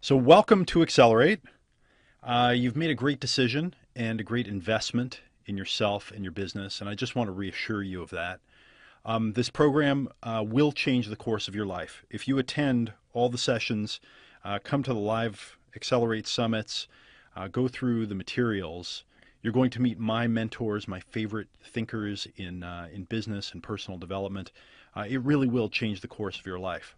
So welcome to Accelerate. You've made a great decision and a great investment in yourself and your business, and I just want to reassure you of that. This program will change the course of your life. If you attend all the sessions, come to the live Accelerate summits, go through the materials, you're going to meet my mentors, my favorite thinkers in business and personal development. It really will change the course of your life.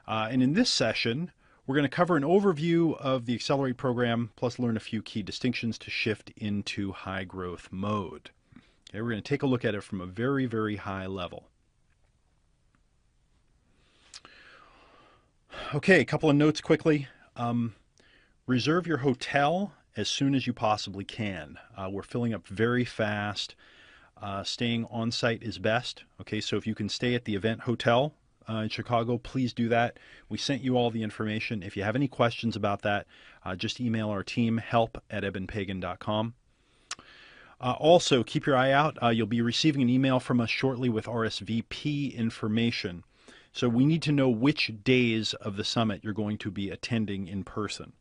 And in this session, we're going to cover an overview of the Accelerate program, plus learn a few key distinctions to shift into high growth mode. Okay, we're going to take a look at it from a very, very high level. Okay, a couple of notes quickly. Reserve your hotel as soon as you possibly can. We're filling up very fast. Staying on site is best. Okay, so if you can stay at the event hotel in Chicago, please do that. We sent you all the information. If you have any questions about that, just email our team, help@ebenpagan.com. Also, keep your eye out. You'll be receiving an email from us shortly with RSVP information. So we need to know which days of the summit you're going to be attending in person.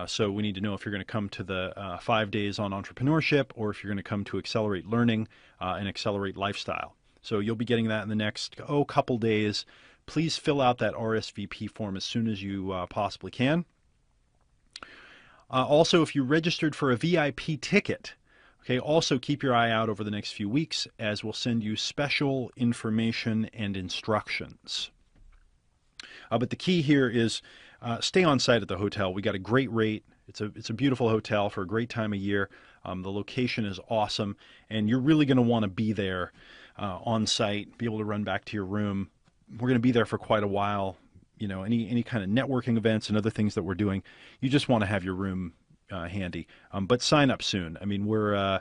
So we need to know if you're going to come to the 5 days on entrepreneurship or if you're going to come to Accelerate Learning and Accelerate Lifestyle. So you'll be getting that in the next, couple days. Please fill out that RSVP form as soon as you possibly can. Also, if you registered for a VIP ticket, okay, also keep your eye out over the next few weeks as we'll send you special information and instructions. But the key here is stay on site at the hotel. We got a great rate. It's a beautiful hotel for a great time of year. The location is awesome, and you're really going to want to be there on site, be able to run back to your room. We're going to be there for quite a while. You know, any kind of networking events and other things that we're doing, you just want to have your room handy. But sign up soon. I mean, we're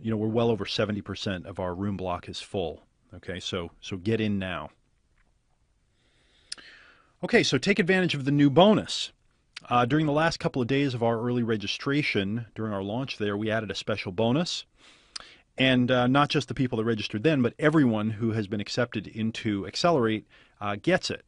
well over 70% of our room block is full. Okay, so get in now. Okay, so take advantage of the new bonus. During the last couple of days of our early registration, during our launch there, we added a special bonus. And not just the people that registered then, but everyone who has been accepted into Accelerate gets it.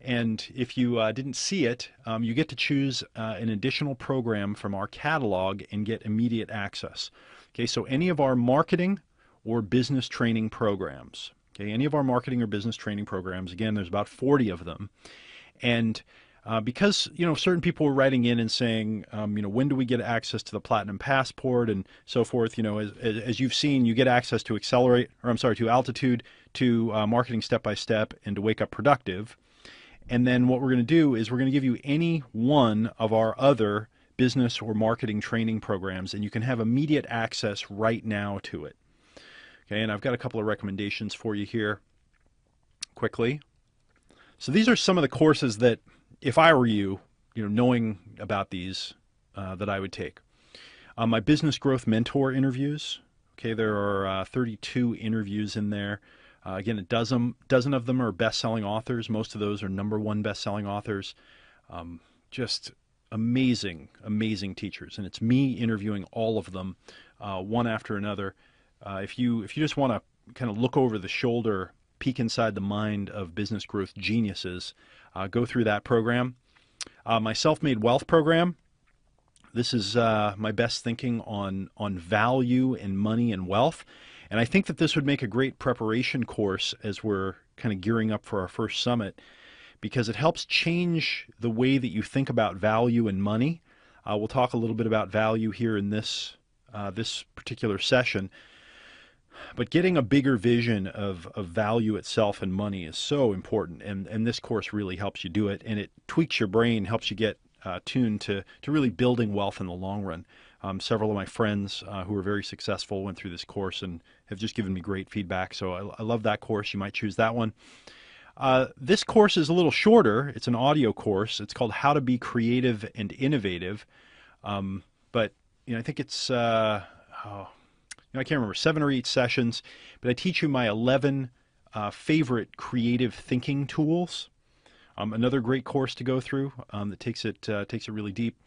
And if you didn't see it, you get to choose an additional program from our catalog and get immediate access. Okay, so any of our marketing or business training programs. Okay, any of our marketing or business training programs, again, there's about 40 of them. And because, certain people were writing in and saying, when do we get access to the Platinum Passport and so forth, as you've seen, you get access to to Altitude, to Marketing Step by Step, and to Wake Up Productive. And then what we're going to do is we're going to give you any one of our other business or marketing training programs, and you can have immediate access right now to it. Okay, and I've got a couple of recommendations for you here quickly. So these are some of the courses that, if I were you, knowing about these, that I would take. My business growth mentor interviews. Okay, there are 32 interviews in there. Again, a dozen of them are best-selling authors. Most of those are #1 best-selling authors. Just amazing, amazing teachers, and it's me interviewing all of them, one after another. If you just want to kind of look over the shoulder, peek inside the mind of business growth geniuses, go through that program. My Self-Made Wealth program. This is my best thinking on value and money and wealth. And I think that this would make a great preparation course as we're kind of gearing up for our first summit, because it helps change the way that you think about value and money. We'll talk a little bit about value here in this particular session. But getting a bigger vision of value itself and money is so important, and this course really helps you do it, and it tweaks your brain, helps you get tuned to really building wealth in the long run. Several of my friends who are very successful went through this course and have just given me great feedback, so I love that course. You might choose that one. This course is a little shorter. It's an audio course. It's called How to Be Creative and Innovative, but I think it's I can't remember, 7 or 8 sessions, but I teach you my 11 favorite creative thinking tools. Another great course to go through that takes it really deep.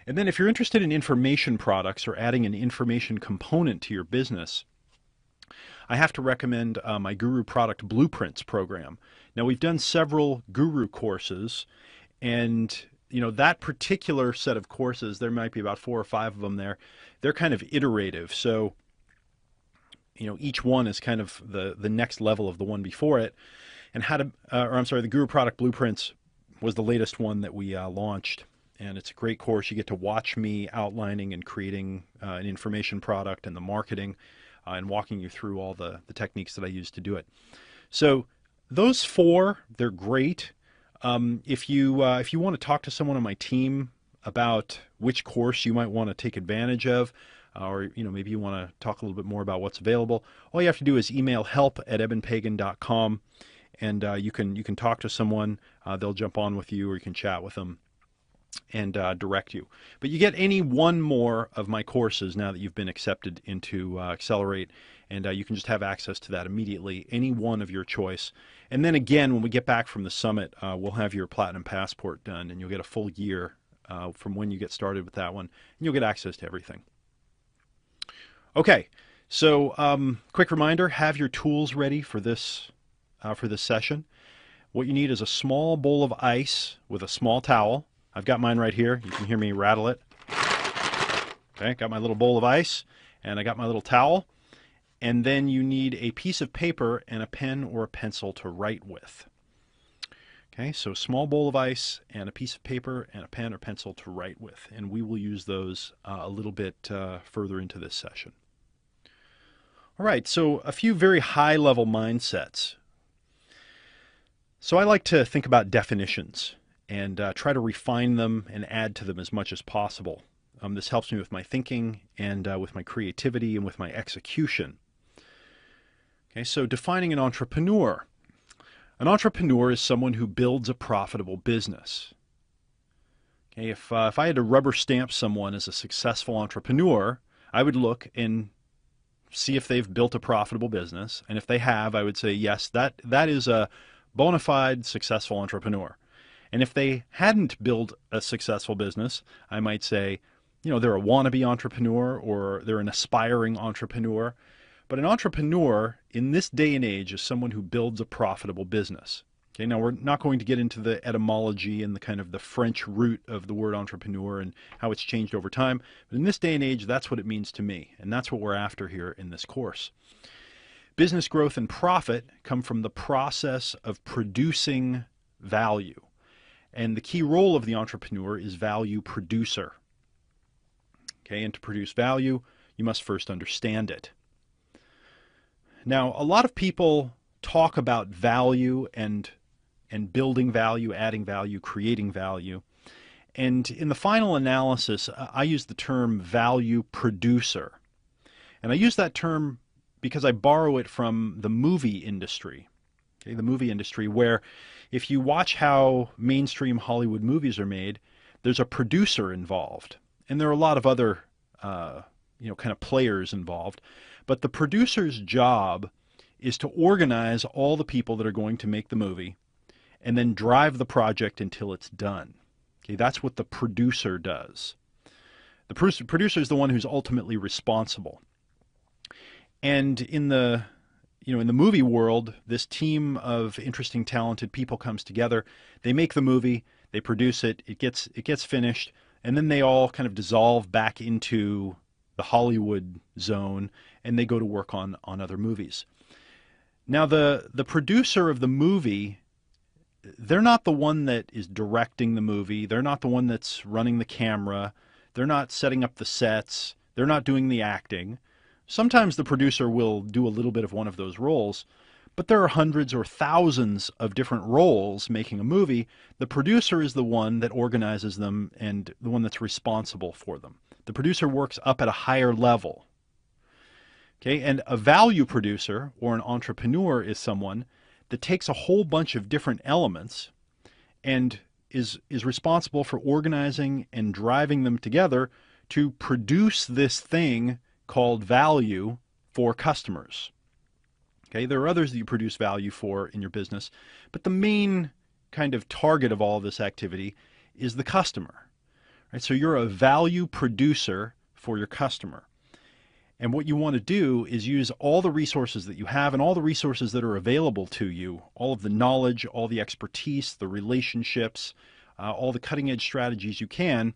And then if you're interested in information products or adding an information component to your business, I have to recommend my Guru Product Blueprints program. Now, we've done several Guru courses, and that particular set of courses, there might be about 4 or 5 of them there. They're kind of iterative. So, each one is kind of the next level of the one before it. And the Guru Product Blueprints was the latest one that we launched. And it's a great course. You get to watch me outlining and creating an information product and the marketing and walking you through all the techniques that I use to do it. So those 4, they're great. If you want to talk to someone on my team about which course you might want to take advantage of, or maybe you want to talk a little bit more about what's available, all you have to do is email help@ebenpagan.com, and you can talk to someone. They'll jump on with you, or you can chat with them and direct you. But you get any one more of my courses now that you've been accepted into Accelerate, and you can just have access to that immediately, any one of your choice. And then again, when we get back from the summit, we'll have your Platinum Passport done, and you'll get a full year from when you get started with that one, and you'll get access to everything. Okay, so quick reminder, have your tools ready for this session. What you need is a small bowl of ice with a small towel. I've got mine right here. You can hear me rattle it. Okay, got my little bowl of ice, and I got my little towel. And then you need a piece of paper and a pen or a pencil to write with. Okay, so small bowl of ice and a piece of paper and a pen or pencil to write with. And we will use those a little bit further into this session. All right, so a few very high-level mindsets. So I like to think about definitions and try to refine them and add to them as much as possible. This helps me with my thinking and with my creativity and with my execution. Okay, so defining an entrepreneur. An entrepreneur is someone who builds a profitable business. Okay, if I had to rubber stamp someone as a successful entrepreneur, I would look and see if they've built a profitable business. And if they have, I would say, yes, that is a bona fide successful entrepreneur. And if they hadn't built a successful business, I might say, they're a wannabe entrepreneur or they're an aspiring entrepreneur. But an entrepreneur in this day and age is someone who builds a profitable business. Okay, now we're not going to get into the etymology and the kind of the French root of the word entrepreneur and how it's changed over time. But in this day and age, that's what it means to me. And that's what we're after here in this course. Business growth and profit come from the process of producing value. And the key role of the entrepreneur is value producer. Okay, and to produce value, you must first understand it. Now, a lot of people talk about value and building value, adding value, creating value. And in the final analysis, I use the term value producer. And I use that term because I borrow it from the movie industry. Okay, the movie industry, where if you watch how mainstream Hollywood movies are made, there's a producer involved. And there are a lot of other kind of players involved. But the producer's job is to organize all the people that are going to make the movie and then drive the project until it's done. Okay, that's what the producer does. The producer is the one who's ultimately responsible. And in the movie world, this team of interesting, talented people comes together. They make the movie, they produce it, it gets finished, and then they all kind of dissolve back into the Hollywood zone, and they go to work on other movies. Now, the producer of the movie, they're not the one that is directing the movie. They're not the one that's running the camera. They're not setting up the sets. They're not doing the acting. Sometimes the producer will do a little bit of one of those roles, but there are hundreds or thousands of different roles making a movie. The producer is the one that organizes them and the one that's responsible for them. The producer works up at a higher level. Okay, and a value producer or an entrepreneur is someone that takes a whole bunch of different elements and is responsible for organizing and driving them together to produce this thing called value for customers. Okay, there are others that you produce value for in your business, but the main kind of target of all of this activity is the customer. Right? So you're a value producer for your customer. And what you want to do is use all the resources that you have and all the resources that are available to you, all of the knowledge, all the expertise, the relationships, all the cutting edge strategies you can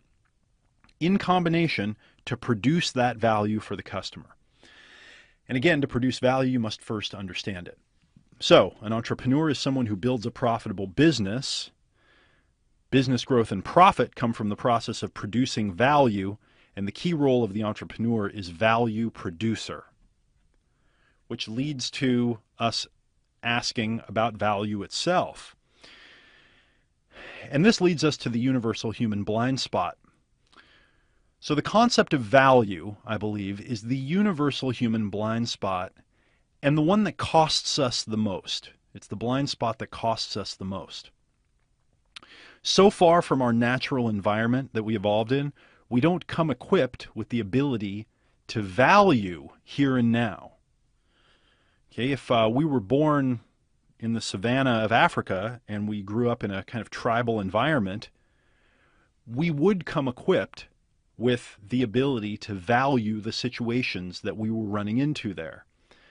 in combination to produce that value for the customer. And again, to produce value, you must first understand it. So, an entrepreneur is someone who builds a profitable business. Business growth and profit come from the process of producing value, and the key role of the entrepreneur is value producer, which leads to us asking about value itself. And this leads us to the universal human blind spot. So the concept of value, I believe, is the universal human blind spot and the one that costs us the most. It's the blind spot that costs us the most. So far from our natural environment that we evolved in, we don't come equipped with the ability to value here and now. Okay, if we were born in the savannah of Africa and we grew up in a kind of tribal environment, we would come equipped with the ability to value the situations that we were running into there.